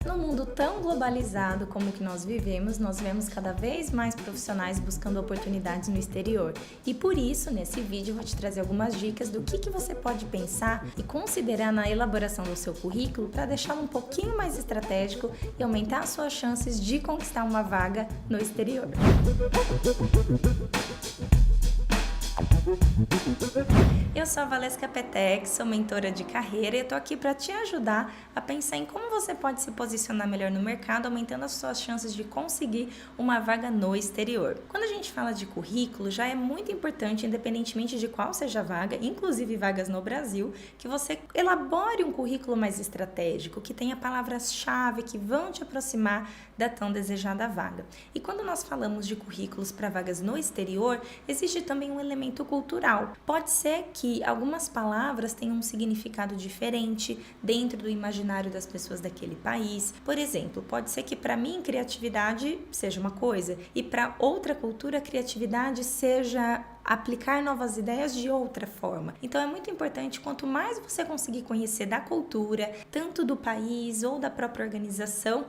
No mundo tão globalizado como o que nós vivemos, nós vemos cada vez mais profissionais buscando oportunidades no exterior. E por isso, nesse vídeo, eu vou te trazer algumas dicas do que você pode pensar e considerar na elaboração do seu currículo para deixá-lo um pouquinho mais estratégico e aumentar as suas chances de conquistar uma vaga no exterior. Eu sou a Valesca Petex, sou mentora de carreira e eu tô aqui para te ajudar a pensar em como você pode se posicionar melhor no mercado, aumentando as suas chances de conseguir uma vaga no exterior. Quando a gente fala de currículo, já é muito importante, independentemente de qual seja a vaga, inclusive vagas no Brasil, que você elabore um currículo mais estratégico, que tenha palavras-chave que vão te aproximar da tão desejada vaga. E quando nós falamos de currículos para vagas no exterior, existe também um elemento cultural. Pode ser que algumas palavras tenham um significado diferente dentro do imaginário das pessoas daquele país. Por exemplo, pode ser que para mim criatividade seja uma coisa e para outra cultura criatividade seja aplicar novas ideias de outra forma. Então é muito importante, quanto mais você conseguir conhecer da cultura, tanto do país ou da própria organização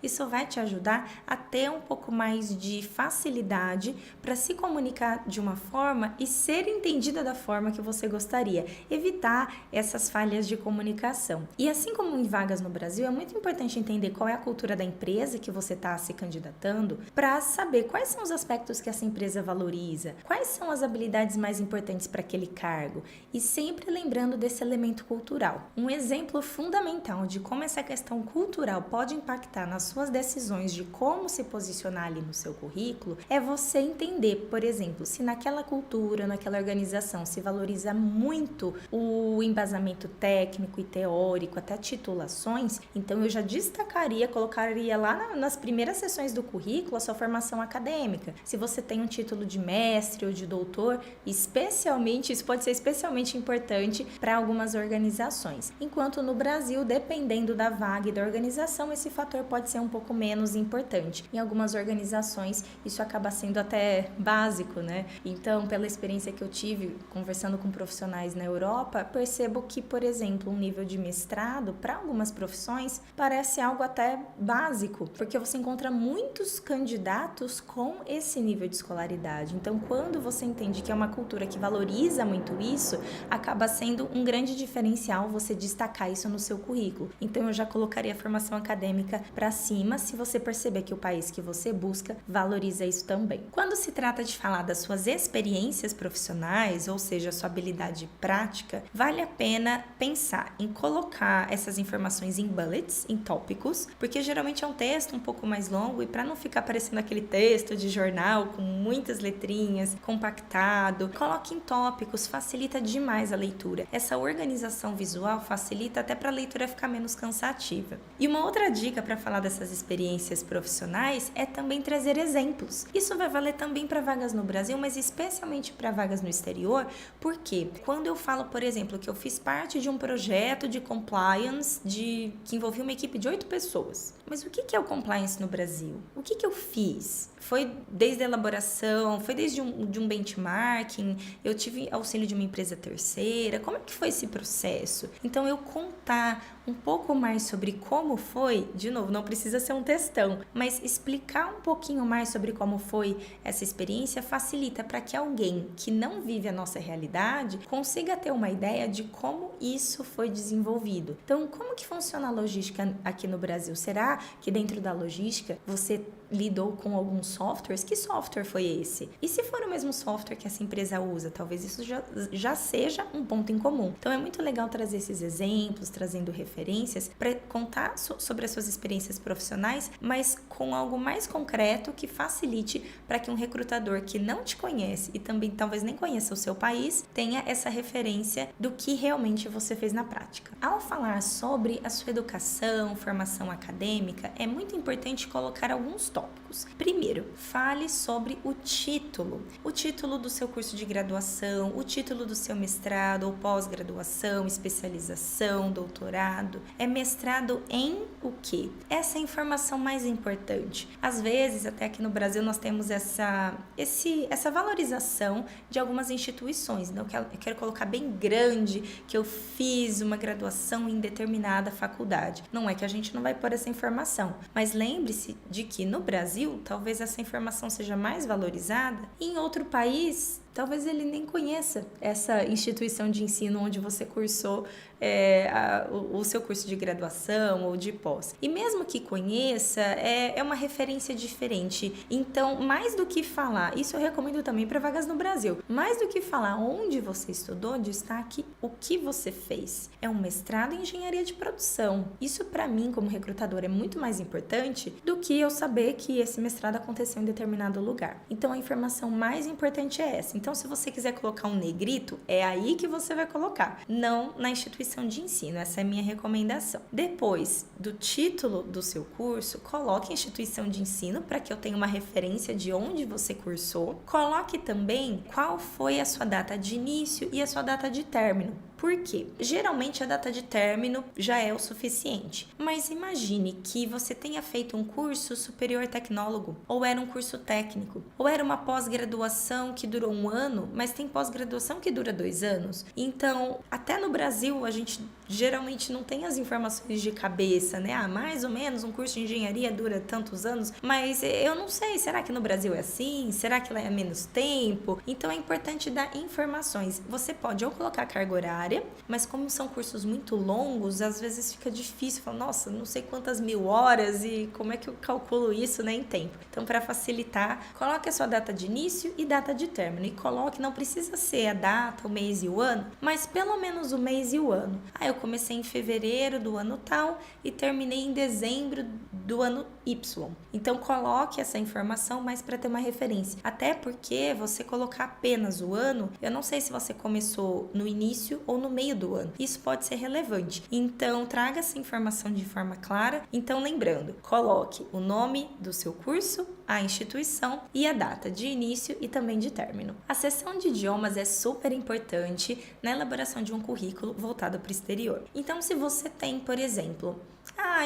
isso vai te ajudar a ter um pouco mais de facilidade para se comunicar de uma forma e ser entendida da forma que você gostaria, evitar essas falhas de comunicação. E assim como em vagas no Brasil, é muito importante entender qual é a cultura da empresa que você está se candidatando para saber quais são os aspectos que essa empresa valoriza, quais são as habilidades mais importantes para aquele cargo e sempre lembrando desse elemento cultural. Um exemplo fundamental de como essa questão cultural pode impactar nas suas decisões de como se posicionar ali no seu currículo é você entender, por exemplo, se naquela cultura, naquela organização se valoriza muito o embasamento técnico e teórico, até titulações, então eu já destacaria, colocaria lá nas primeiras sessões do currículo a sua formação acadêmica. Se você tem um título de mestre ou de doutor, especialmente, isso pode ser especialmente importante para algumas organizações. Enquanto no Brasil, dependendo da vaga e da organização, esse fator pode ser um pouco menos importante. Em algumas organizações, isso acaba sendo até básico, né? Então, pela experiência que eu tive conversando com profissionais na Europa, percebo que, por exemplo, um nível de mestrado para algumas profissões parece algo até básico, porque você encontra muitos candidatos com esse nível de escolaridade. Então, quando você entende que é uma cultura que valoriza muito isso, acaba sendo um grande diferencial você destacar isso no seu currículo. Então, eu já colocaria a formação acadêmica para cima, se você perceber que o país que você busca valoriza isso também. Quando se trata de falar das suas experiências profissionais, ou seja, a sua habilidade prática, vale a pena pensar em colocar essas informações em bullets, em tópicos, porque geralmente é um texto um pouco mais longo e para não ficar parecendo aquele texto de jornal com muitas letrinhas, compactado, coloque em tópicos, facilita demais a leitura. Essa organização visual facilita até para a leitura ficar menos cansativa. E uma outra dica para falar dessas experiências profissionais é também trazer exemplos. Isso vai valer também para vagas no Brasil, mas especialmente para vagas no exterior, porque quando eu falo, por exemplo, que eu fiz parte de um projeto de compliance que envolvia uma equipe de 8 pessoas. Mas o que é o compliance no Brasil? O que eu fiz? Foi desde a elaboração, foi desde um benchmarking, eu tive auxílio de uma empresa terceira, como é que foi esse processo? Então, eu contar um pouco mais sobre como foi, de novo, não precisa ser um textão, mas explicar um pouquinho mais sobre como foi essa experiência facilita para que alguém que não vive a nossa realidade consiga ter uma ideia de como isso foi desenvolvido. Então, como que funciona a logística aqui no Brasil? Será que dentro da logística você lidou com alguns softwares? Que software foi esse? E se for o mesmo software que essa empresa usa, talvez isso já seja um ponto em comum. Então é muito legal trazer esses exemplos, trazendo referências para contar sobre as suas experiências profissionais, mas com algo mais concreto que facilite para que um recrutador que não te conhece e também talvez nem conheça o seu país tenha essa referência do que realmente você fez na prática. Ao falar sobre a sua educação, formação acadêmica, é muito importante colocar alguns tópicos. Primeiro, fale sobre o título do seu curso de graduação, o título do seu mestrado ou pós-graduação, especialização, doutorado. mestrado? É mestrado em o quê? Essa é a informação mais importante. Às vezes, até aqui no Brasil, nós temos essa valorização de algumas instituições. Então, eu quero colocar bem grande que eu fiz uma graduação em determinada faculdade. Não é que a gente não vai pôr essa informação, mas lembre-se de que no Brasil, talvez essa informação seja mais valorizada e em outro país, talvez ele nem conheça essa instituição de ensino onde você cursou o seu curso de graduação ou de pós. E mesmo que conheça, é uma referência diferente. Então, mais do que falar, isso eu recomendo também para vagas no Brasil, mais do que falar onde você estudou, destaque o que você fez. É um mestrado em engenharia de produção. Isso para mim, como recrutador, é muito mais importante do que eu saber que esse mestrado aconteceu em determinado lugar. Então, a informação mais importante é essa. Então, se você quiser colocar um negrito, é aí que você vai colocar, não na instituição de ensino. Essa é a minha recomendação. Depois do título do seu curso, coloque a instituição de ensino para que eu tenha uma referência de onde você cursou. Coloque também qual foi a sua data de início e a sua data de término. Por quê? Geralmente a data de término já é o suficiente, mas imagine que você tenha feito um curso superior tecnólogo, ou era um curso técnico, ou era uma pós-graduação que durou 1 ano, mas tem pós-graduação que dura 2 anos. Então, até no Brasil, a gente geralmente não tem as informações de cabeça, né? Mais ou menos um curso de engenharia dura tantos anos, mas eu não sei, será que no Brasil é assim? Será que lá é menos tempo? Então é importante dar informações. Você pode ou colocar carga horária, mas como são cursos muito longos, às vezes fica difícil, falar, nossa, não sei quantas 1000 horas e como é que eu calculo isso, né, em tempo. Então, para facilitar, coloque a sua data de início e data de término, e coloque, não precisa ser a data, o mês e o ano, mas pelo menos o mês e o ano. Eu comecei em fevereiro do ano tal e terminei em dezembro do ano Y. Então, coloque essa informação mais para ter uma referência. Até porque você colocar apenas o ano, eu não sei se você começou no início ou no meio do ano. Isso pode ser relevante. Então, traga essa informação de forma clara. Então, lembrando, coloque o nome do seu curso, a instituição e a data de início e também de término. A seção de idiomas é super importante na elaboração de um currículo voltado para o exterior. Então, se você tem, por exemplo,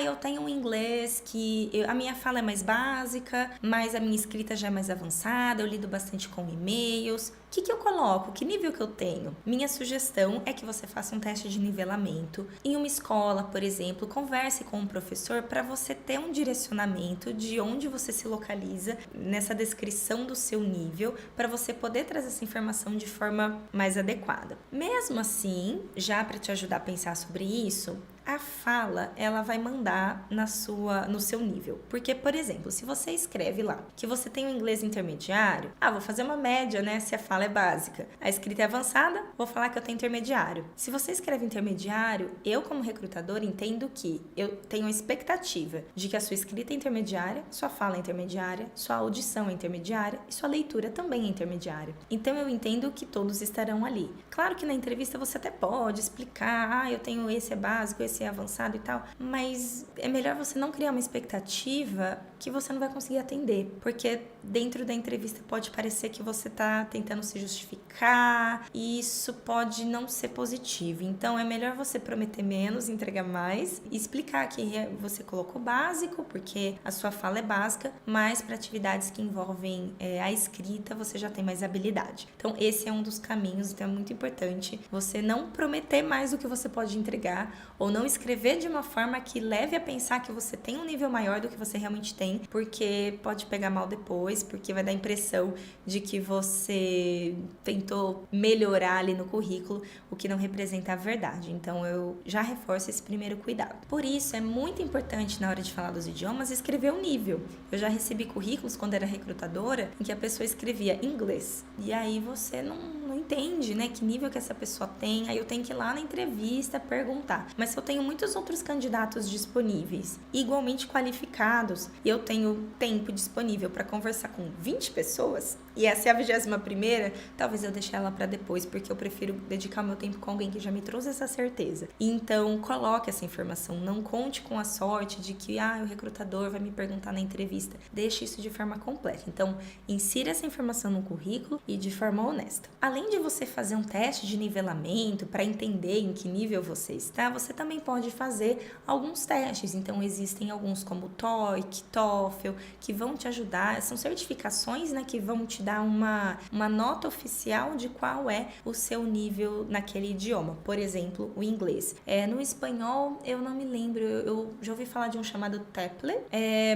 eu tenho um inglês que a minha fala é mais básica, mas a minha escrita já é mais avançada, eu lido bastante com e-mails. O que eu coloco? Que nível que eu tenho? Minha sugestão é que você faça um teste de nivelamento em uma escola, por exemplo, converse com um professor para você ter um direcionamento de onde você se localiza nessa descrição do seu nível, para você poder trazer essa informação de forma mais adequada. Mesmo assim, já para te ajudar a pensar sobre isso, a fala, ela vai mandar no seu nível. Porque, por exemplo, se você escreve lá que você tem um inglês intermediário, vou fazer uma média, né? Se a fala é básica. A escrita é avançada, vou falar que eu tenho intermediário. Se você escreve intermediário, eu como recrutador entendo que eu tenho a expectativa de que a sua escrita é intermediária, sua fala é intermediária, sua audição é intermediária e sua leitura também é intermediária. Então, eu entendo que todos estarão ali. Claro que na entrevista você até pode explicar, eu tenho esse é básico, esse é avançado e tal, mas é melhor você não criar uma expectativa que você não vai conseguir atender, porque dentro da entrevista pode parecer que você tá tentando se justificar e isso pode não ser positivo. Então é melhor você prometer menos, entregar mais e explicar que você colocou básico, porque a sua fala é básica, mas para atividades que envolvem a escrita você já tem mais habilidade. Então esse é um dos caminhos, então é muito importante você não prometer mais do que você pode entregar ou não escrever de uma forma que leve a pensar que você tem um nível maior do que você realmente tem, porque pode pegar mal depois, porque vai dar a impressão de que você tentou melhorar ali no currículo, o que não representa a verdade. Então eu já reforço esse primeiro cuidado. Por isso é muito importante na hora de falar dos idiomas escrever o nível. Eu já recebi currículos quando era recrutadora em que a pessoa escrevia inglês e aí você não entende, né, que nível que essa pessoa tem, aí eu tenho que ir lá na entrevista perguntar. Mas se eu tenho muitos outros candidatos disponíveis, igualmente qualificados, e eu tenho tempo disponível para conversar com 20 pessoas, E essa é a 21ª, talvez eu deixe ela para depois, porque eu prefiro dedicar meu tempo com alguém que já me trouxe essa certeza. Então, coloque essa informação, não conte com a sorte de que o recrutador vai me perguntar na entrevista. Deixe isso de forma completa. Então, insira essa informação no currículo e de forma honesta. Além de você fazer um teste de nivelamento para entender em que nível você está, você também pode fazer alguns testes. Então, existem alguns como TOEIC, TOEFL, que vão te ajudar. São certificações, né, que vão te dar uma nota oficial de qual é o seu nível naquele idioma. Por exemplo, o inglês. No espanhol, eu não me lembro, eu já ouvi falar de um chamado TEPLE,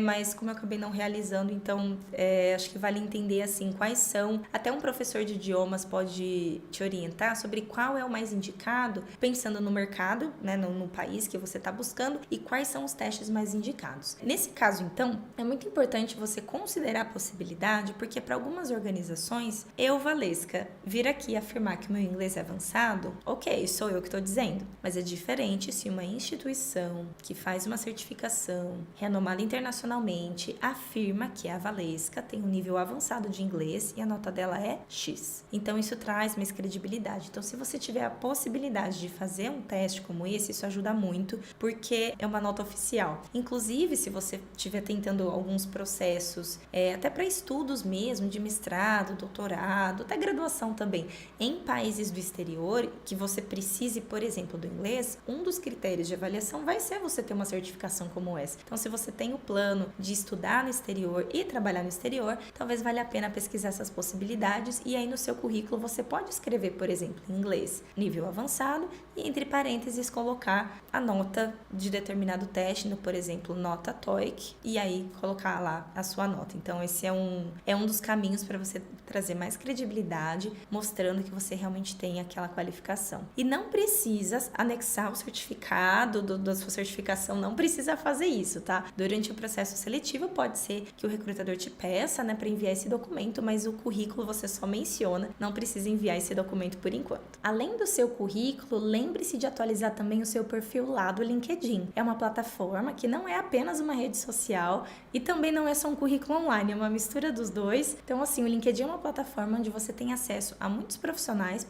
mas como eu acabei não realizando, então acho que vale entender assim quais são. Até um professor de idiomas pode te orientar sobre qual é o mais indicado, pensando no mercado, né, no país que você está buscando, e quais são os testes mais indicados. Nesse caso, então, é muito importante você considerar a possibilidade, porque para algumas organizações, eu, Valesca, vir aqui afirmar que o meu inglês é avançado, ok, sou eu que estou dizendo, mas é diferente se uma instituição que faz uma certificação renomada internacionalmente afirma que a Valesca tem um nível avançado de inglês e a nota dela é X. Então, isso traz mais credibilidade. Então, se você tiver a possibilidade de fazer um teste como esse, isso ajuda muito, porque é uma nota oficial. Inclusive, se você estiver tentando alguns processos, até para estudos mesmo, de mestrado, doutorado, até graduação também, em países do exterior, que você precise, por exemplo, do inglês, um dos critérios de avaliação vai ser você ter uma certificação como essa. Então, se você tem o plano de estudar no exterior e trabalhar no exterior, talvez valha a pena pesquisar essas possibilidades, e aí no seu currículo você pode escrever, por exemplo, em inglês, nível avançado, e entre parênteses colocar a nota de determinado teste, por exemplo, nota TOEIC, e aí colocar lá a sua nota. Então, esse é um dos caminhos para você trazer mais credibilidade, mostrando que você realmente tem aquela qualificação. E não precisa anexar o certificado da sua certificação, não precisa fazer isso, tá? Durante o processo seletivo, pode ser que o recrutador te peça, né, para enviar esse documento, mas o currículo você só menciona, não precisa enviar esse documento por enquanto. Além do seu currículo, lembre-se de atualizar também o seu perfil lá do LinkedIn. É uma plataforma que não é apenas uma rede social e também não é só um currículo online, é uma mistura dos dois. Então, assim, o LinkedIn é uma plataforma onde você tem acesso a muitos profissionais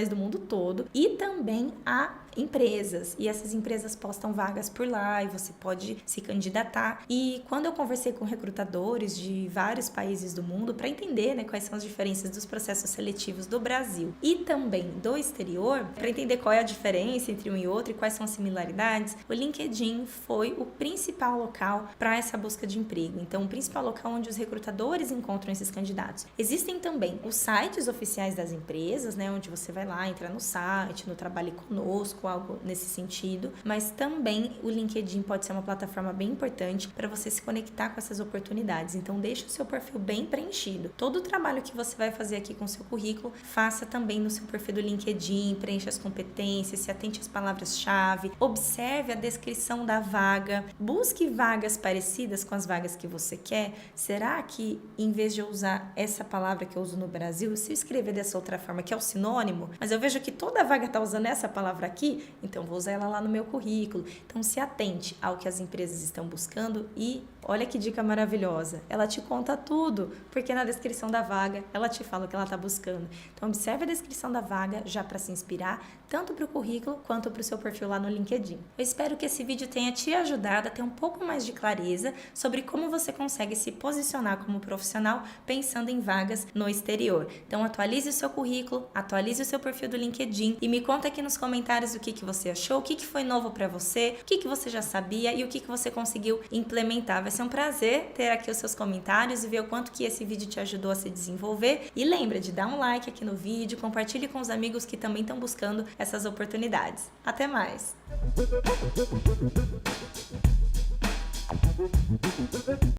do mundo todo, e também a empresas, e essas empresas postam vagas por lá e você pode se candidatar. E quando eu conversei com recrutadores de vários países do mundo para entender, né, quais são as diferenças dos processos seletivos do Brasil e também do exterior, para entender qual é a diferença entre um e outro e quais são as similaridades, o LinkedIn foi o principal local para essa busca de emprego. Então, o principal local onde os recrutadores encontram esses candidatos. Existem também os sites oficiais das empresas, né, onde você vai lá, entrar no site, no Trabalhe Conosco, algo nesse sentido, mas também o LinkedIn pode ser uma plataforma bem importante para você se conectar com essas oportunidades. Então, deixe o seu perfil bem preenchido. Todo o trabalho que você vai fazer aqui com o seu currículo, faça também no seu perfil do LinkedIn, preencha as competências, se atente às palavras-chave, observe a descrição da vaga, busque vagas parecidas com as vagas que você quer. Será que, em vez de eu usar essa palavra que eu uso no Brasil, se eu escrever dessa outra forma, que é o sinônimo, mas eu vejo que toda vaga está usando essa palavra aqui, então vou usar ela lá no meu currículo. Então, se atente ao que as empresas estão buscando e olha que dica maravilhosa, ela te conta tudo, porque na descrição da vaga ela te fala o que ela está buscando. Então, observe a descrição da vaga já para se inspirar, tanto para o currículo quanto para o seu perfil lá no LinkedIn. Eu espero que esse vídeo tenha te ajudado a ter um pouco mais de clareza sobre como você consegue se posicionar como profissional pensando em vagas no exterior. Então, atualize o seu currículo, atualize o seu perfil do LinkedIn e me conta aqui nos comentários o que você achou, o que foi novo para você, o que você já sabia e o que você conseguiu implementar. Vai ser um prazer ter aqui os seus comentários e ver o quanto que esse vídeo te ajudou a se desenvolver. E lembra de dar um like aqui no vídeo, compartilhe com os amigos que também estão buscando essas oportunidades. Até mais!